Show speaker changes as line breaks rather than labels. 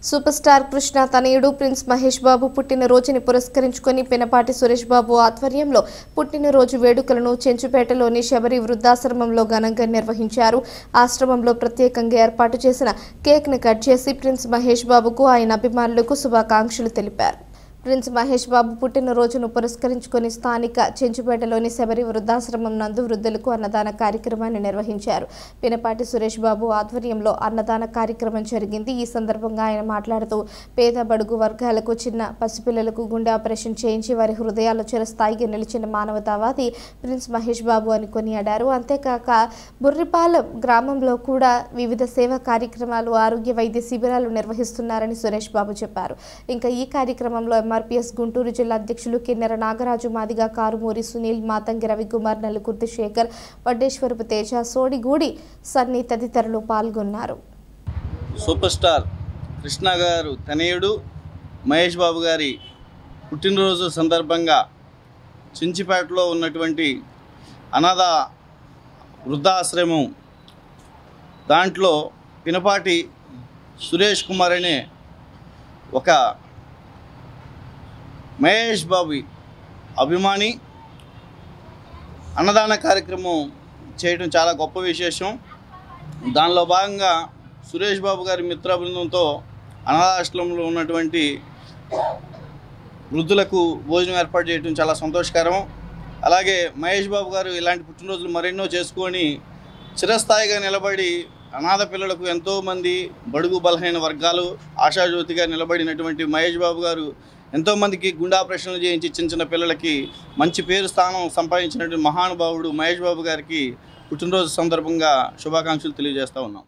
Super star Krishna తనయుడు prince Mahesh Babu పుట్టినరోజుని పురస్కరించుకొని పినపాటి సురేష్ బాబు ఆధ్వర్యంలో పుట్టినరోజు వేడుకలను చెంచుపేటలోని శబరి వృద్ధాశ్రమంలో ఘనంగా నిర్వహించారు. ఆశ్రమంలో ప్రత్యేకంగా ఏర్పాటు చేసిన కేక్ ను కట్ చేసి ప్రిన్స్ మహేష్ బాబుకు ఆయన అభిమానులకు శుభాకాంక్షలు తెలిపారు. ప్రిన్స్ మహేష్ బాబు పుట్టినరోజును పురస్కరించుకొని స్థానిక చెంచుపేటలోని శబరి వృద్ధాశ్రమం నందు వృద్ధులకు అన్నదాన కార్యక్రమాన్ని నిర్వహించారు. పినపాటి సురేష్ బాబు ఆధ్వర్యంలో అన్నదాన కార్యక్రమం జరిగింది. ఈ సందర్భంగా ఆయన మాట్లాడుతూ పేద బడుగు వర్గాలకు చిన్న పసిపిల్లలకు గుండె ఆపరేషన్ చేయించి వారి హృదయాల్లో చిరస్థాయిగా నిలిచిన మానవతావాది ప్రిన్స్ మహేష్ బాబు అని కొనియాడారు. అంతేకాక బుర్రిపాలెం గ్రామంలో కూడా వివిధ సేవా కార్యక్రమాలు, ఆరోగ్య వైద్య శిబిరాలు నిర్వహిస్తున్నారని సురేష్ బాబు చెప్పారు. ఇంకా ఈ కార్యక్రమంలో ఎంఆర్పీఎస్ గుంటూరు జిల్లా అధ్యక్షులు కిన్నెర నాగరాజు, మాదిగా కారుమూరి సునీల్, మాతంగి రవికుమార్, నలుకుర్తి శేఖర్, వడ్డేశ్వరపు తేజ, సోడిగూడి సన్నీ తదితరులు పాల్గొన్నారు.
సూపర్ స్టార్ కృష్ణ గారు తనయుడు మహేష్ బాబు గారి పుట్టినరోజు సందర్భంగా చించిపేటలో ఉన్నటువంటి అనాథ వృద్ధాశ్రమం దాంట్లో పినపాటి సురేష్ కుమార్ అనే ఒక మహేష్ బాబు అభిమాని అన్నదాన కార్యక్రమం చేయడం చాలా గొప్ప విశేషం. దానిలో భాగంగా సురేష్ బాబు గారి మిత్ర బృందంతో అనాథాశ్రమంలో ఉన్నటువంటి వృద్ధులకు భోజనం ఏర్పాటు చేయడం చాలా సంతోషకరం. అలాగే మహేష్ బాబు గారు ఇలాంటి పుట్టినరోజులు మరెన్నో చేసుకొని చిరస్థాయిగా నిలబడి అనాథ పిల్లలకు ఎంతోమంది బడుగు బలహీన వర్గాలు ఆశాజ్యోతిగా నిలబడినటువంటి మహేష్ బాబు గారు ఎంతోమందికి గుండె ఆపరేషన్లు చేయించి చిన్న చిన్న పిల్లలకి మంచి పేరు స్థానం సంపాదించినటువంటి మహానుభావుడు మహేష్ బాబు గారికి పుట్టినరోజు సందర్భంగా శుభాకాంక్షలు తెలియజేస్తూ ఉన్నాం.